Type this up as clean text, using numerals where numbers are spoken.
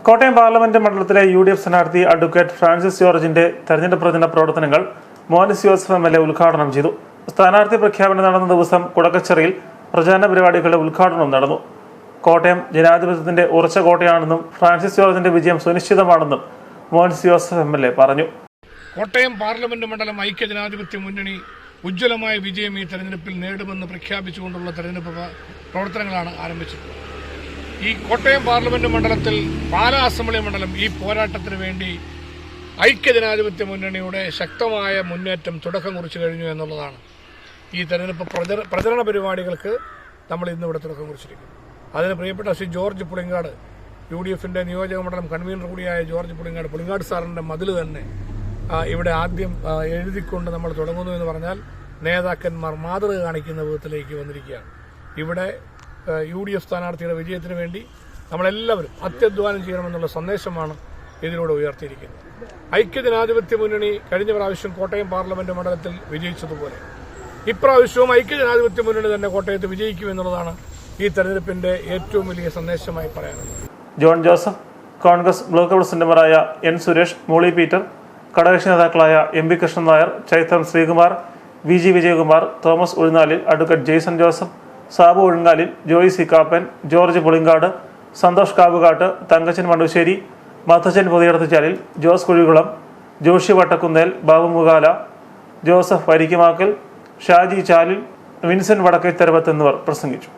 Kottayam parliament മണ്ഡലത്തിലെ UDF സ്ഥാനാർത്ഥി advocate Francis ജോർജിന്റെ തെരഞ്ഞെടുപ്പ് പ്രചരണ പ്രവർത്തനങ്ങൾ മോൻസ് ജോസഫ് MLA ഉദ്ഘാടനം ചെയ്തു. സ്ഥാനാർത്ഥി പ്രഖ്യാപനം നടന്ന ദിവസം കുടക്കച്ചിറയിൽ പ്രചാരണ പരിപാടികളുടെ ഉദ്ഘാടനം നടന്നു. കോട്ടയം ജനാധിപത്യത്തിന്റെ ഉറച്ച കോട്ടയാണെന്നും ഫ്രാൻസിസ് ജോർജിന്റെ വിജയം സുനിശ്ചിതമാണെന്നും മോൻസ് ജോസഫ് MLA പറഞ്ഞു. കോട്ടയം പാർലമെന്റ് മണ്ഡലം ഐക്യജനാധിപത്യ മുന്നണി ഉജ്ജ്വലമായ വിജയം ഈ തെരഞ്ഞെടുപ്പിൽ നേടുമെന്ന് പ്രഖ്യാപിച്ചുകൊണ്ടുള്ള തെരഞ്ഞെടുപ്പ് പ്രവർത്തനങ്ങളാണ് ആരംഭിച്ചിട്ടുള്ളത്. ഈ കോട്ടയം പാർലമെന്റ് മണ്ഡലത്തിൽ പാലാ അസംബ്ലി മണ്ഡലം ഈ പോരാട്ടത്തിന് വേണ്ടി ഐക്യജനാധിപത്യ മുന്നണിയുടെ ശക്തമായ മുന്നേറ്റം തുടക്കം കുറിച്ചു കഴിഞ്ഞു എന്നുള്ളതാണ്. ഈ തെരഞ്ഞെടുപ്പ് പ്രചരണ പരിപാടികൾക്ക് നമ്മൾ ഇന്നിവിടെ തുടക്കം കുറിച്ചിരിക്കുന്നു. അതിന് പ്രിയപ്പെട്ട ശ്രീ ജോർജ് പുളിങ്ങാട്, UDFന്റെ നിയോജക മണ്ഡലം കൺവീനർ കൂടിയായ ജോർജ് പുളിങ്ങാട് സാറിന്റെ മതിൽ തന്നെ ഇവിടെ ആദ്യം എഴുതിക്കൊണ്ട് നമ്മൾ തുടങ്ങുന്നു എന്ന് പറഞ്ഞാൽ നേതാക്കന്മാർ മാതൃക കാണിക്കുന്ന വിധത്തിലേക്ക് വന്നിരിക്കുകയാണ്. ഇവിടെ UDF സ്ഥാനാർത്ഥിയുടെ വിജയത്തിന് വേണ്ടി നമ്മളെല്ലാവരും അത്യധ്വാനം ചെയ്യണമെന്നുള്ള സന്ദേശമാണ് ഇതിലൂടെ ഉയർത്തിയിരിക്കുന്നത്. ഐക്യജനാധിപത്യ മുന്നണി കഴിഞ്ഞ പ്രാവശ്യം കോട്ടയം പാർലമെന്റ് മണ്ഡലത്തിൽ വിജയിച്ചതുപോലെ ഇപ്രാവശ്യവും ഐക്യജനാധിപത്യ മുന്നണി തന്നെ കോട്ടയത്ത് വിജയിക്കുമെന്നുള്ളതാണ് ഈ തെരഞ്ഞെടുപ്പിന്റെ ഏറ്റവും വലിയ സന്ദേശമായി പറയാനുള്ളത്. ജോൺ ജോസഫ്, കോൺഗ്രസ് ബ്ലോക്ക് പ്രസിഡന്റുമാരായ N സുരേഷ്, മോളി പീറ്റർ, ഘടകകക്ഷി നേതാക്കളായ MB Krishnan Nair, Chaithram Sreekumar, VG Vijayakumar, Thomas Uzhunnalil, advocate Jaison Joseph, Sabu Ozhungalil, Joy C Kappan, George Pulinkad, Santhosh Kavukattu, Thankachan Mannusseri, Mathachan Puthiyidathuchalil, Jose Kuzhikulam, Joshy Vattakunnel, Babu Mukala, Joseph Varikkumakkal, Shaji Chalil, Vincent Vadakkaitharavath എന്നിവർ പ്രസംഗിച്ചു.